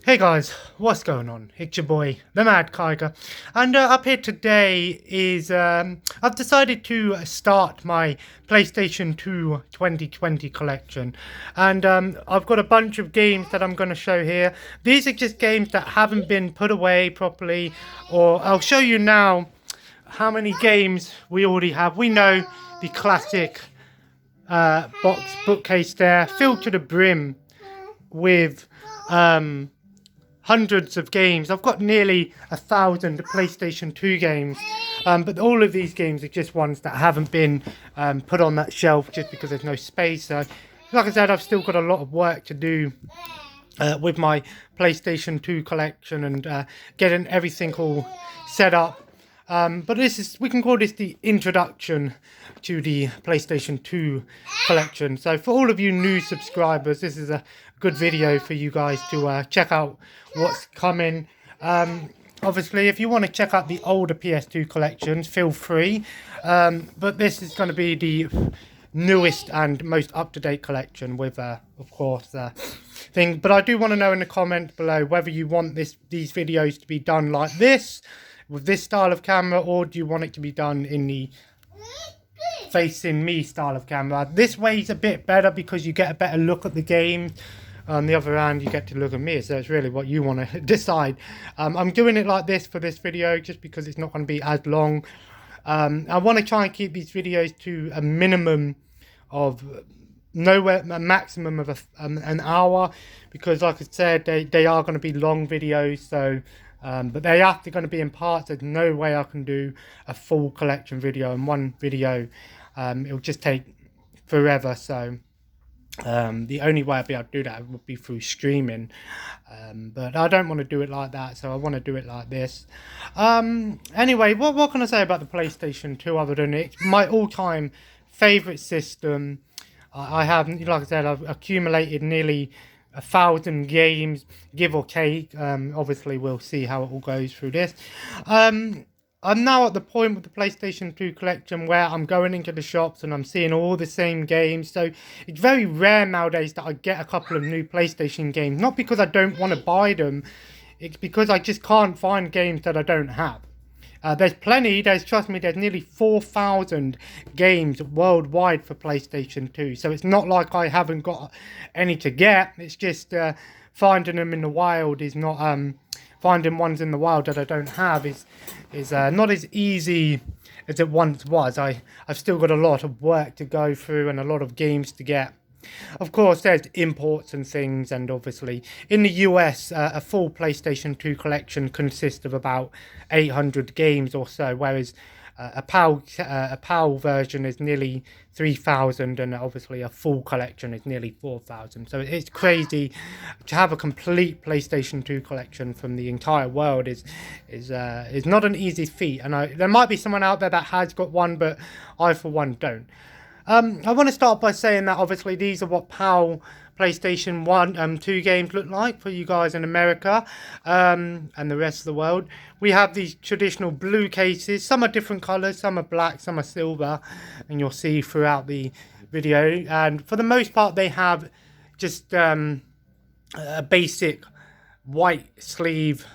Hey guys, what's going on? It's your boy, the Mad Kiger, and up here today is I've decided to start my PlayStation 2 2020 collection, and I've got a bunch of games that I'm going to show here. These are just games that haven't been put away properly, or I'll show you now how many games we already have. We know the classic bookcase there, filled to the brim with hundreds of games. I've got nearly 1,000 PlayStation 2 games, but all of these games are just ones that haven't been put on that shelf just because there's no space. So, like I said, I've still got a lot of work to do with my PlayStation 2 collection and getting everything all set up. But we can call this the introduction to the PlayStation 2 collection. So for all of you new subscribers, this is a good video for you guys to check out what's coming. Obviously, if you want to check out the older PS2 collections, feel free. But this is going to be the newest and most up-to-date collection with, of course, thing. But I do want to know in the comments below whether you want these videos to be done like this, with this style of camera, or do you want it to be done in the facing me style of camera. This way is a bit better because you get a better look at the game. On the other hand, you get to look at me, so it's really what you want to decide. I'm doing it like this for this video just because it's not going to be as long. I want to try and keep these videos to a minimum of a maximum of an hour, because like I said, they are going to be long videos. So but they are going to be in parts. There's no way I can do a full collection video in one video. It'll just take forever. So the only way I'd be able to do that would be through streaming. But I don't want to do it like that, so I want to do it like this. Anyway, what can I say about the PlayStation 2 other than it's my all-time favourite system? I have, like I said, I've accumulated nearly 1,000 games, give or take. Obviously, we'll see how it all goes through this. I'm now at the point with the PlayStation 2 collection where I'm going into the shops and I'm seeing all the same games. So it's very rare nowadays that I get a couple of new PlayStation games. Not because I don't want to buy them, it's because I just can't find games that I don't have. There's plenty, trust me, there's nearly 4,000 games worldwide for PlayStation 2. So it's not like I haven't got any to get. It's just finding them in the wild is not, finding ones in the wild that I don't have is not as easy as it once was. I've still got a lot of work to go through and a lot of games to get. Of course, there's imports and things, and obviously in the US, a full PlayStation 2 collection consists of about 800 games or so, whereas a PAL version is nearly 3,000, and obviously a full collection is nearly 4,000. So it's crazy to have a complete PlayStation 2 collection from the entire world is not an easy feat. And there might be someone out there that has got one, but I for one don't. I want to start by saying that obviously these are what PAL PlayStation 1 2 games look like for you guys in America and the rest of the world. We have these traditional blue cases. Some are different colours, some are black, some are silver, and you'll see throughout the video. And for the most part, they have just a basic white sleeve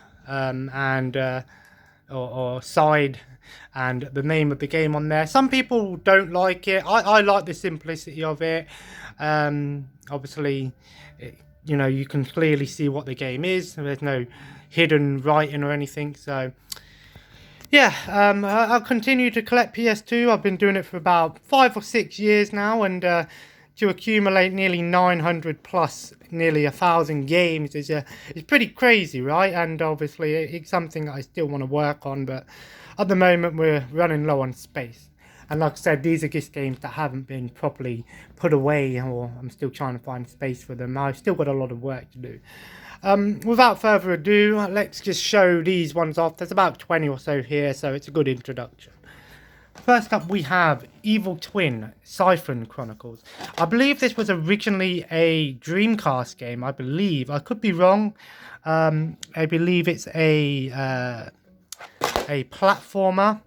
or side and the name of the game on there. Some people don't like it. I like the simplicity of it. Obviously, you can clearly see what the game is. There's no hidden writing or anything. So yeah, I'll continue to collect PS2. I've been doing it for about 5 or 6 years now, and to accumulate nearly 900 plus nearly 1,000 games is it's pretty crazy, right? And obviously it's something that I still want to work on, but at the moment we're running low on space. And like I said, these are just games that haven't been properly put away, or I'm still trying to find space for them. I've still got a lot of work to do. Without further ado, let's just show these ones off. There's about 20 or so here, so it's a good introduction. First up, we have Evil Twin Siphon Chronicles. I believe this was originally a Dreamcast game. I believe. I could be wrong. I believe it's a platformer.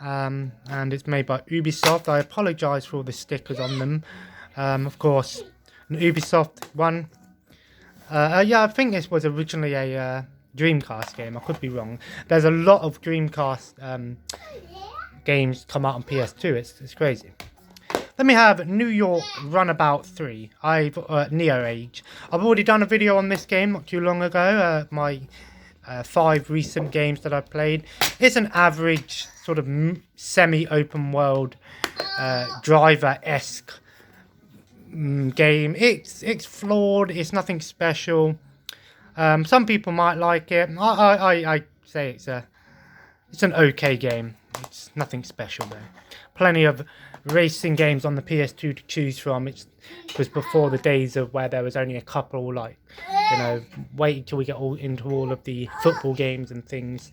And it's made by Ubisoft. I apologise for all the stickers on them. Of course, an Ubisoft one. Yeah, I think this was originally a Dreamcast game. I could be wrong. There's a lot of Dreamcast games come out on PS2. It's crazy. Then we have New York Runabout 3. Neo Age. I've already done a video on this game not too long ago. My 5 recent games that I've played. It's an average sort of semi-open world driver-esque game. It's flawed. It's nothing special. Some people might like it. I say it's an okay game. It's nothing special though. Plenty of racing games on the PS2 to choose from. It was before the days of where there was only a couple, like, you know, wait till we get into all of the football games and things.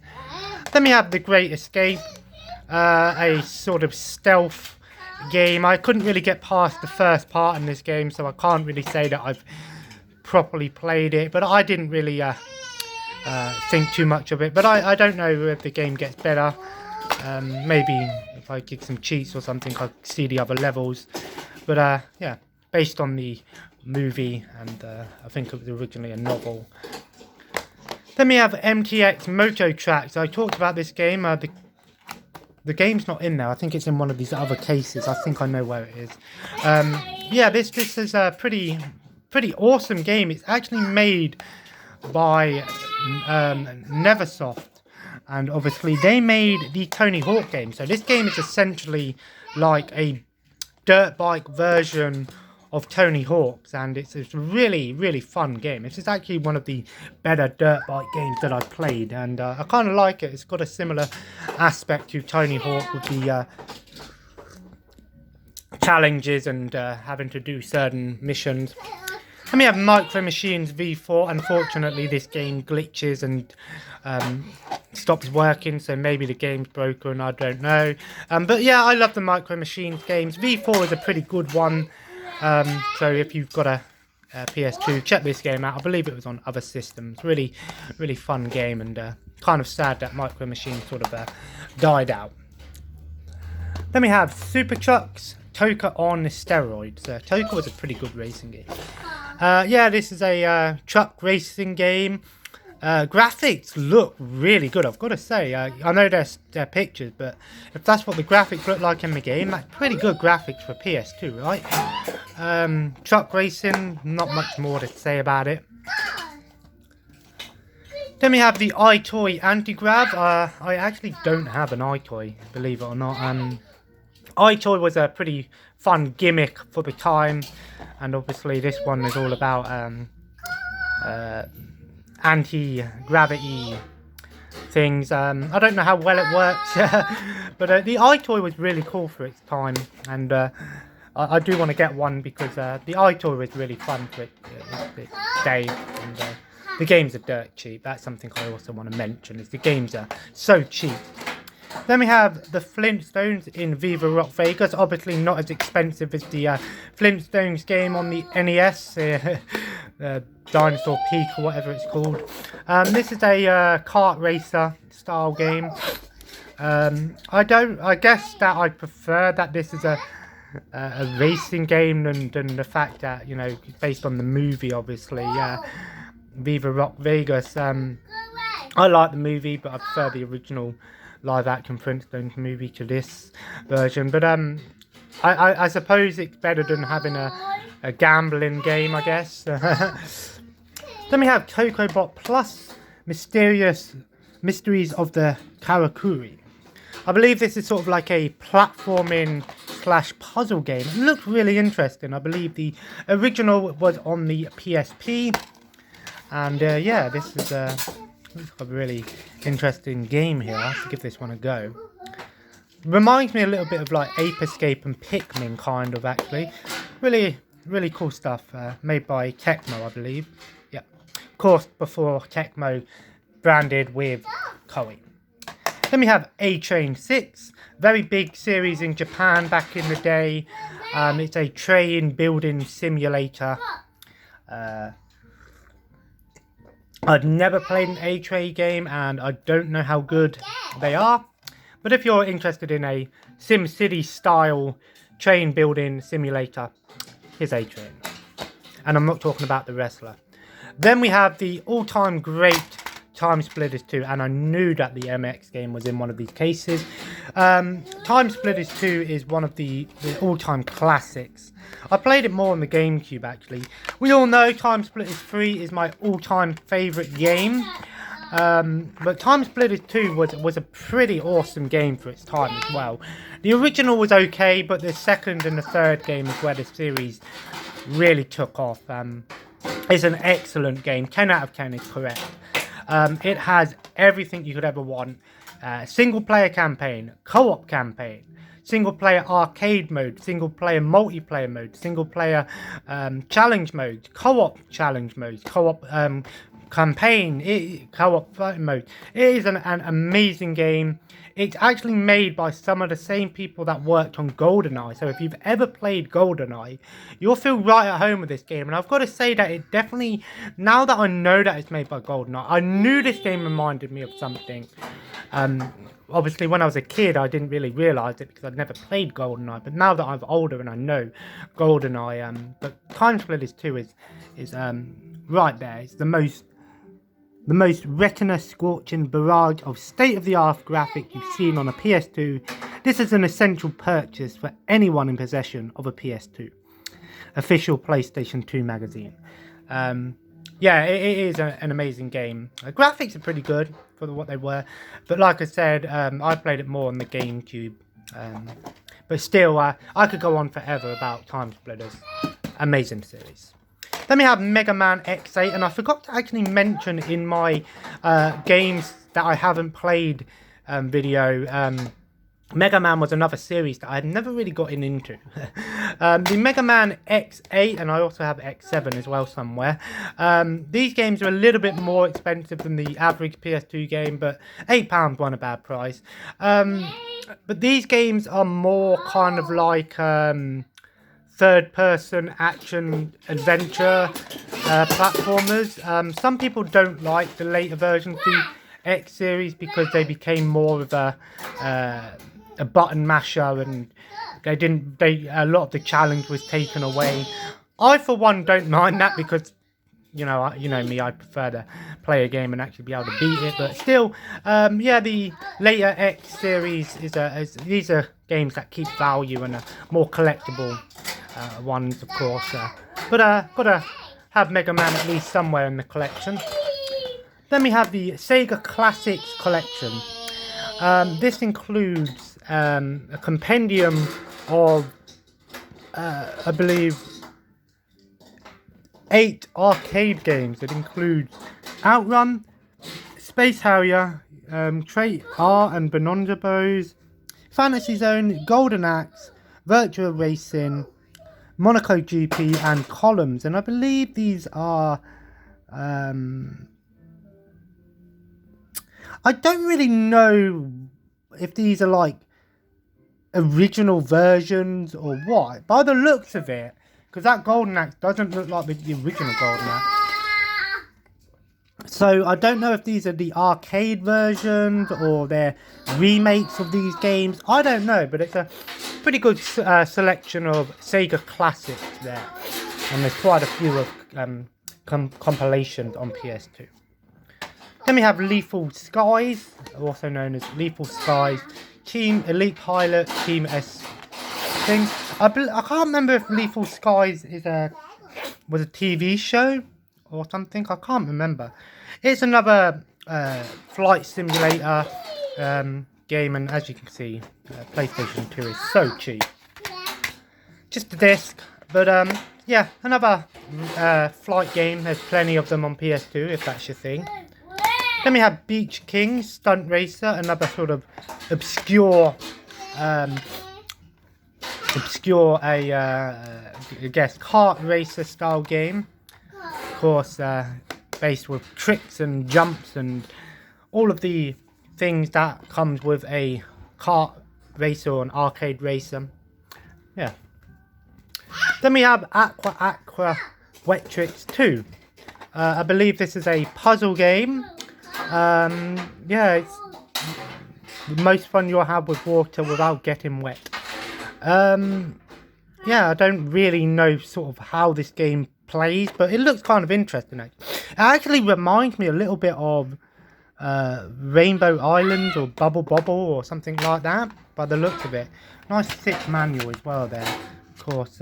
Then we have The Great Escape, a sort of stealth game. I couldn't really get past the first part in this game, so I can't really say that I've properly played it, but I didn't really think too much of it. But I don't know if the game gets better. Maybe if I get some cheats or something, I'll see the other levels. But yeah, based on the movie, and I think it was originally a novel. Then we have MTX Moto Tracks. I talked about this game. The game's not in there. I think it's in one of these other cases. I think I know where it is. Yeah, this is a pretty awesome game. It's actually made by Neversoft. And obviously they made the Tony Hawk game. So this game is essentially like a dirt bike version of Tony Hawk's. And it's a really, really fun game. This is actually one of the better dirt bike games that I've played. And I kind of like it. It's got a similar aspect to Tony Hawk with the challenges and having to do certain missions. And we have Micro Machines V4. Unfortunately, this game glitches and stops working, so maybe the game's broken, I don't know. But yeah, I love the Micro Machines games. V4 is a pretty good one. So if you've got a PS2, check this game out. I believe it was on other systems. Really, really fun game, and kind of sad that Micro Machines sort of died out. Then we have Super Trucks Toka on steroids. Toka was a pretty good racing game. Yeah, this is a truck racing game. Graphics look really good, I've got to say. I know they're pictures, but if that's what the graphics look like in the game, that's pretty good graphics for PS2, right? Truck racing, not much more to say about it. Then we have the iToy Antigrav. I actually don't have an iToy, believe it or not. iToy was a pretty fun gimmick for the time, and obviously this one is all about anti-gravity things. I don't know how well it works, but the iToy was really cool for its time, and I do want to get one because the iToy was really fun for its day, and the games are dirt cheap. That's something I also want to mention, is the games are so cheap. Then we have the Flintstones in Viva Rock Vegas. Obviously not as expensive as the Flintstones game on the NES, Dinosaur Peak or whatever it's called. This is a kart racer style game. I guess that I prefer that this is a racing game than the fact that, you know, based on the movie, obviously. Viva Rock Vegas. I like the movie, but I prefer the original live action Flintstones movie to this version. But I suppose it's better than having a gambling game, I guess. Then we have Kokobot Plus Mysteries of the Karakuri. I believe this is sort of like a platforming / puzzle game. It looked really interesting. I believe the original was on the PSP. And yeah, this is a really interesting game here. I have to give this one a go. Reminds me a little bit of like Ape Escape and Pikmin, kind of, actually. Really, really cool stuff. Made by Tecmo, I believe. Yeah. Of course, before Tecmo branded with Koei. Then we have A-Train 6. Very big series in Japan back in the day. It's a train building simulator. I'd never played an A-Train game, and I don't know how good they are. But if you're interested in a SimCity style train building simulator, here's A-Train. And I'm not talking about the wrestler. Then we have the all-time great Time Splitters 2, and I knew that the MX game was in one of these cases. Time Splitters 2 is one of the all-time classics. I played it more on the GameCube, actually. We all know Time Splitters 3 is my all-time favourite game. But Time Splitters 2 was a pretty awesome game for its time as well. The original was okay, but the second and the third game is where the series really took off. It's an excellent game. 10 out of 10 is correct. It has everything you could ever want. Single player campaign, co-op campaign, single player arcade mode, single player multiplayer mode, single player challenge mode, co-op challenge mode, co-op campaign, co-op fighting mode. It is an amazing game. It's actually made by some of the same people that worked on GoldenEye. So if you've ever played GoldenEye, you'll feel right at home with this game. And I've got to say that it definitely, now that I know that it's made by GoldenEye, I knew this game reminded me of something. Obviously, when I was a kid, I didn't really realise it because I'd never played GoldenEye. But now that I'm older and I know GoldenEye, but Time Splitters 2 is right there. It's the most retina-scorching barrage of state-of-the-art graphics you've seen on a PS2. This is an essential purchase for anyone in possession of a PS2. Official PlayStation 2 magazine. Yeah, it is an amazing game. The graphics are pretty good for what they were. But like I said, I played it more on the GameCube. But still, I could go on forever about Time Splitters. Amazing series. Then we have Megaman X8, and I forgot to actually mention in my games that I haven't played video, Mega Man was another series that I had never really gotten into. The Mega Man X8, and I also have X7 as well somewhere. These games are a little bit more expensive than the average PS2 game, but £8 wasn't a bad price. But these games are more kind of like third-person action adventure platformers. Some people don't like the later versions of the X series because they became more of a button masher, and a lot of the challenge was taken away. I, for one, don't mind that because you know me, I prefer to play a game and actually be able to beat it. But still, yeah, the later X series these are games that keep value and are more collectible ones, of course. But gotta have Mega Man at least somewhere in the collection. Then we have the Sega Classics collection. This includes a compendium of, I believe, 8 arcade games. It includes Outrun, Space Harrier, Trait R and Bonanza, Fantasy Zone, Golden Axe, Virtua Racing, Monaco GP, and Columns. And I believe these are I don't really know if these are like original versions or what. By the looks of it, because that Golden Axe doesn't look like the original Golden Axe. So I don't know if these are the arcade versions or they're remakes of these games. I don't know, but it's a pretty good selection of Sega classics there. And there's quite a few of compilations on PS2. Then we have Lethal Skies, also known as Lethal Skies, Team Elite Pilot, Team S thing. I can't remember if Lethal Skies was a TV show or something. I can't remember. It's another flight simulator game, and as you can see, PlayStation 2 is so cheap. Just a disc, but yeah, another flight game. There's plenty of them on PS2 if that's your thing. Then we have Beach King, Stunt Racer, another sort of obscure, I guess, kart racer style game. Of course, based with tricks and jumps and all of the things that comes with a kart racer or an arcade racer. Yeah. Then we have Aqua Wet 2. I believe this is a puzzle game. Yeah, it's the most fun you'll have with water without getting wet. Yeah, I don't really know sort of how this game plays, but it looks kind of interesting. actually reminds me a little bit of Rainbow Island or Bubble Bobble or something like that, by the looks of it. Nice thick manual as well there. Of course,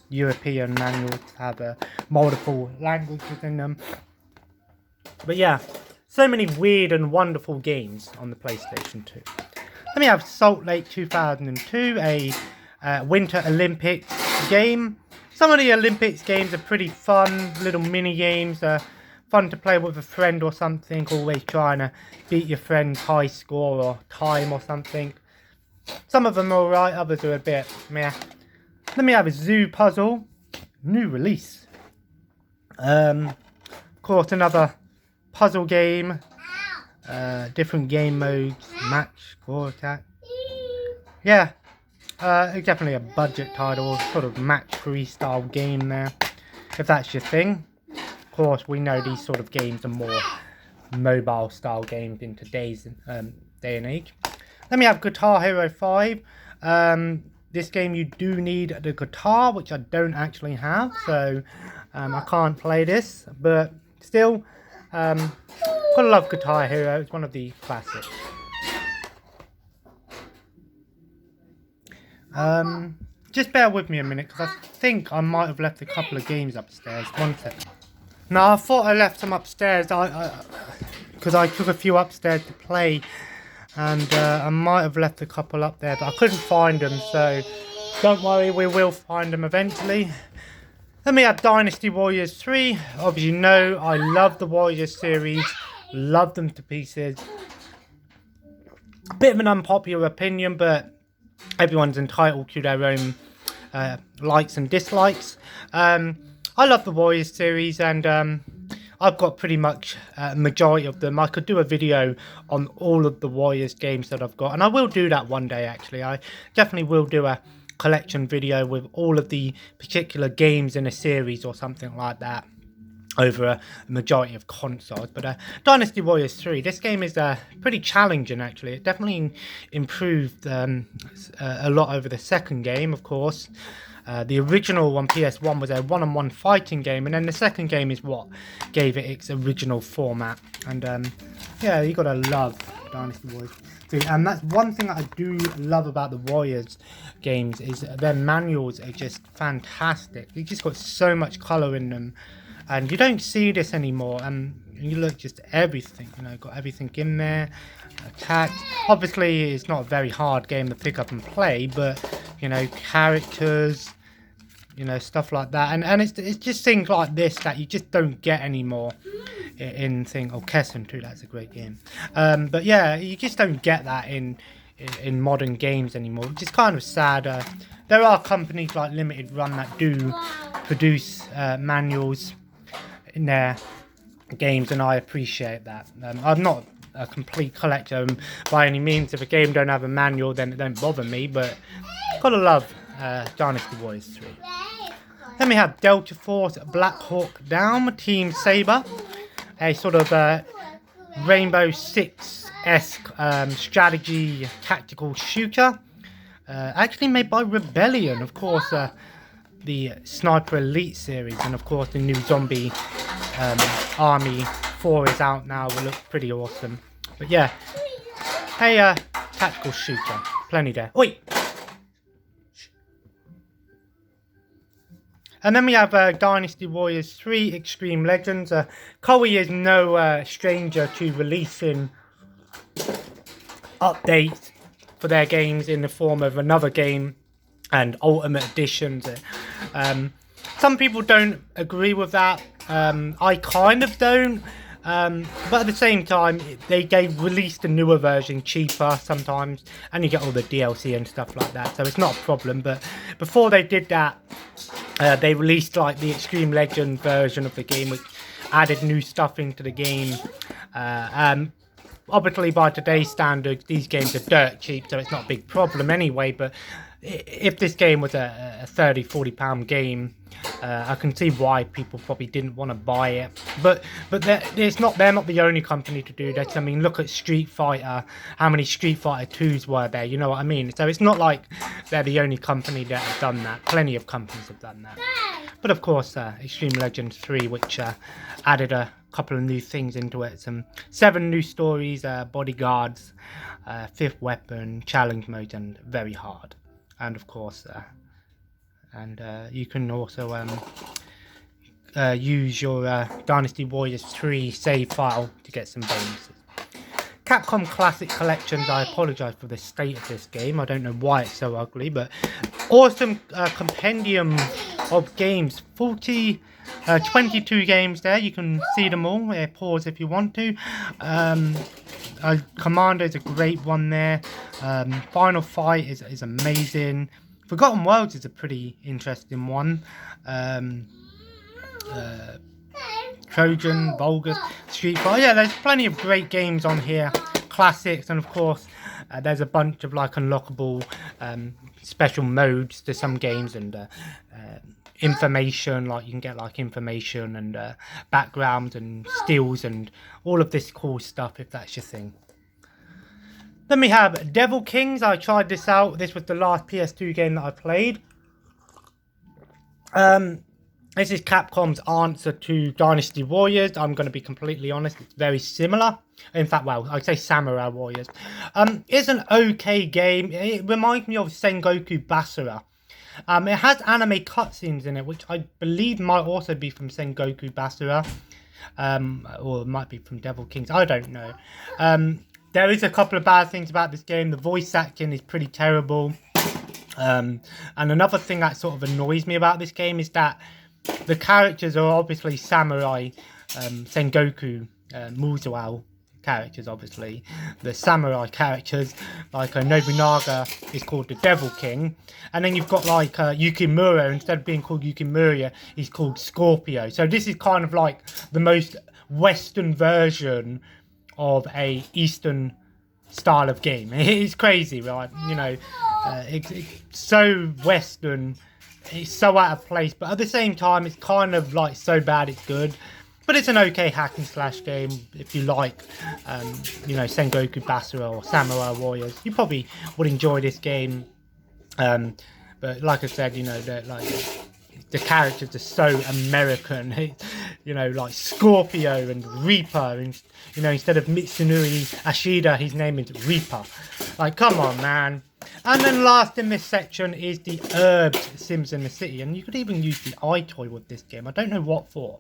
European manuals have multiple languages in them. But yeah, so many weird and wonderful games on the PlayStation 2. Then we have Salt Lake 2002, a Winter Olympics game. Some of the Olympics games are pretty fun, little mini games. Fun to play with a friend or something, always trying to beat your friend's high score or time or something. Some of them are alright, others are a bit meh. Then we have a Zoo Puzzle, new release. Of course, another puzzle game, different game modes, match, score, attack. Yeah, definitely a budget title, sort of match-free style game there, if that's your thing. Of course, we know these sort of games are more mobile style games in today's day and age. Then we have Guitar Hero 5. This game you do need the guitar, which I don't actually have, so I can't play this, but still, gotta love Guitar Hero. It's one of the classics. Just bear with me a minute, because I think I might have left a couple of games upstairs. One second. No, I thought I left some upstairs, because I took a few upstairs to play, and I might have left a couple up there, but I couldn't find them, so don't worry, we will find them eventually. Then we have Dynasty Warriors 3. Obviously, you know, I love the Warriors series, love them to pieces. A bit of an unpopular opinion, but everyone's entitled to their own likes and dislikes. I love the Warriors series, and I've got pretty much a majority of them. I could do a video on all of the Warriors games that I've got, and I will do that one day actually. I definitely will do a collection video with all of the particular games in a series or something like that over a majority of consoles. But Dynasty Warriors 3, this game is pretty challenging actually. It definitely improved a lot over the second game, of course. The original on PS1 was a one-on-one fighting game, and then the second game is what gave it its original format. And yeah, you gotta love Dynasty Warriors 3. And that's one thing that I do love about the Warriors games, is their manuals are just fantastic. You just got so much colour in them, and you don't see this anymore. And you look, just everything, you know, got everything in there. Attack. Obviously, it's not a very hard game to pick up and play, but you know, characters, you know, stuff like that, and it's just things like this that you just don't get anymore in Kesson too. That's a great game. But yeah, you just don't get that in modern games anymore, which is kind of sad. There are companies like Limited Run that do produce manuals in their games, and I appreciate that. I'm not a complete collector by any means. If a game don't have a manual, then it don't bother me, but gotta love Dynasty Warriors 3. Then we have Delta Force Black Hawk Down Team Saber, a sort of Rainbow Six-esque strategy tactical shooter, actually made by Rebellion, of course. The Sniper Elite series, and of course the new Zombie Army 4 is out now. Will look pretty awesome. But yeah, hey, tactical shooter, plenty there. Oi! And then we have Dynasty Warriors 3 Xtreme Legends. Koei is no stranger to releasing updates for their games in the form of another game and Ultimate Editions. Some people don't agree with that. I kind of don't. But at the same time, they released a newer version cheaper sometimes, and you get all the DLC and stuff like that, so it's not a problem. But before they did that, they released like the Extreme Legend version of the game, which added new stuff into the game. Obviously, by today's standards, these games are dirt cheap, so it's not a big problem anyway. But if this game was a 30-40 pound game, I can see why people probably didn't want to buy it. But they're not the only company to do that. I mean, look at Street Fighter. How many Street Fighter 2s were there? You know what I mean? So it's not like they're the only company that have done that. Plenty of companies have done that. But of course, Xtreme Legends 3, which added a couple of new things into it. 7 new stories, bodyguards, 5th weapon, challenge mode, and very hard. And of course, you can also use your Dynasty Warriors 3 save file to get some bonuses. Capcom Classic Collections, I apologise for the state of this game. I don't know why it's so ugly, but awesome compendium of games. 22 games there. You can see them all. Pause if you want to. Commando is a great one there. Final Fight is amazing. Forgotten Worlds is a pretty interesting one. Trojan, Vulgus, Street Fighter. Yeah, there's plenty of great games on here. Classics, and of course, there's a bunch of like unlockable special modes to some games, and information, like you can get like information and background and stills and all of this cool stuff if that's your thing. Then we have Devil Kings. I tried this out. This was the last PS2 game that I played. This is Capcom's answer to Dynasty Warriors. I'm going to be completely honest, it's very similar. In fact, well, I'd say Samurai Warriors. It's an okay game. It reminds me of Sengoku Basara. It has anime cutscenes in it, which I believe might also be from Sengoku Basara. Or it might be from Devil Kings. I don't know. There is a couple of bad things about this game. The voice acting is pretty terrible. And another thing that sort of annoys me about this game is that the characters are obviously samurai, Sengoku, Musawa characters, obviously. The samurai characters, like Nobunaga is called the Devil King. And then you've got like Yukimura, instead of being called Yukimura, he's called Scorpio. So this is kind of like the most Western version of a Eastern style of game. It's crazy, right? You know, it's so Western. It's so out of place, but at the same time, it's kind of like so bad it's good. But it's an okay hack and slash game if you like, you know, Sengoku Basara or Samurai Warriors. You probably would enjoy this game. But like I said, you know, the characters are so American. You know, like Scorpio and Reaper, and you know, instead of Mitsunuri Ashida, his name is Reaper. Like, come on, man. And then last in this section is the Herbs Sims in the City, and you could even use the iToy with this game. I don't know what for.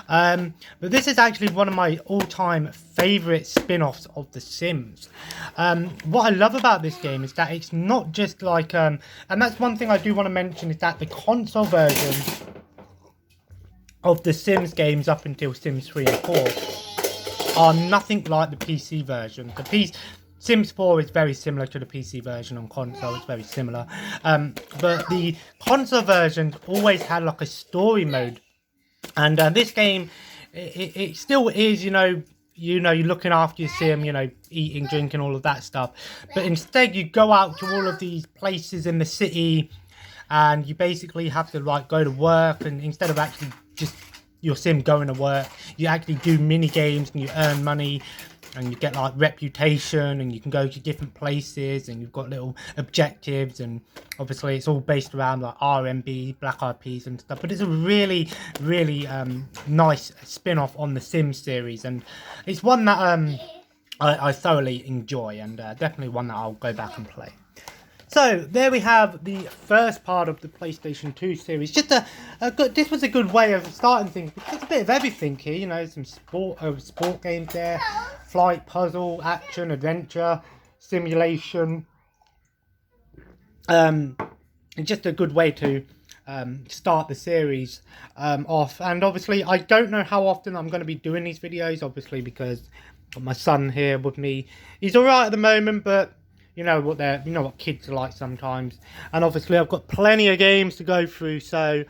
But this is actually one of my all-time favourite spin-offs of The Sims. What I love about this game is that it's not just like... and that's one thing I do want to mention, is that the console version of The Sims games up until Sims 3 and 4 are nothing like the PC version. Sims 4 is very similar to the PC version on console. It's very similar. But the console versions always had like a story mode. And this game, it still is, you know, you're looking after your sim, you know, eating, drinking, all of that stuff. But instead, you go out to all of these places in the city, and you basically have to like go to work. And instead of actually just your sim going to work, you actually do mini games and you earn money. And you get like reputation, and you can go to different places, and you've got little objectives, and obviously it's all based around like RMB, Black Eyed Peas and stuff. But it's a really, really nice spin-off on the Sims series, and it's one that I thoroughly enjoy, and definitely one that I'll go back and play. So there we have the first part of the PlayStation 2 series. Just this was a good way of starting things, because it's a bit of everything here. You know, some sport games there, flight, puzzle, action, adventure, simulation. It's just a good way to start the series off. And obviously, I don't know how often I'm going to be doing these videos. Obviously, because I've got my son here with me. He's all right at the moment, but you know what kids are like sometimes. And obviously I've got plenty of games to go through, so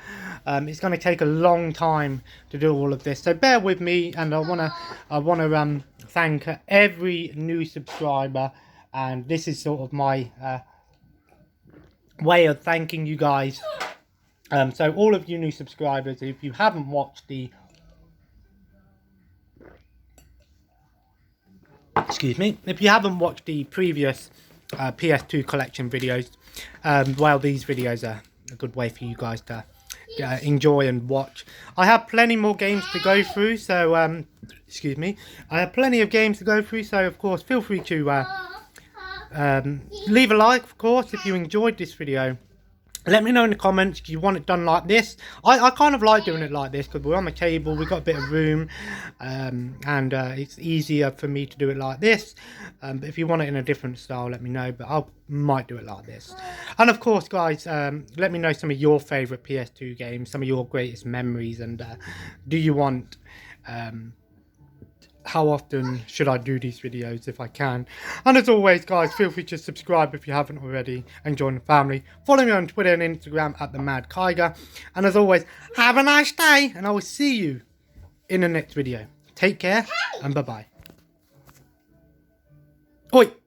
it's going to take a long time to do all of this. So bear with me, and I wanna thank every new subscriber. And this is sort of my way of thanking you guys. So all of you new subscribers, if you haven't watched the if you haven't watched the previous PS2 collection videos, well, these videos are a good way for you guys to enjoy and watch. I have plenty more games to go through, so I have plenty of games to go through, so of course feel free to leave a like, of course, if you enjoyed this video. Let me know in the comments if you want it done like this. I kind of like doing it like this because we're on the table, we've got a bit of room, and it's easier for me to do it like this. But if you want it in a different style, let me know, but I might do it like this. And of course, guys, let me know some of your favourite PS2 games, some of your greatest memories, and do you want... how often should I do these videos if I can? And as always, guys, feel free to subscribe if you haven't already and join the family. Follow me on Twitter and Instagram at @TheMadKaiger. And as always, have a nice day, and I will see you in the next video. Take care and bye-bye. Oi!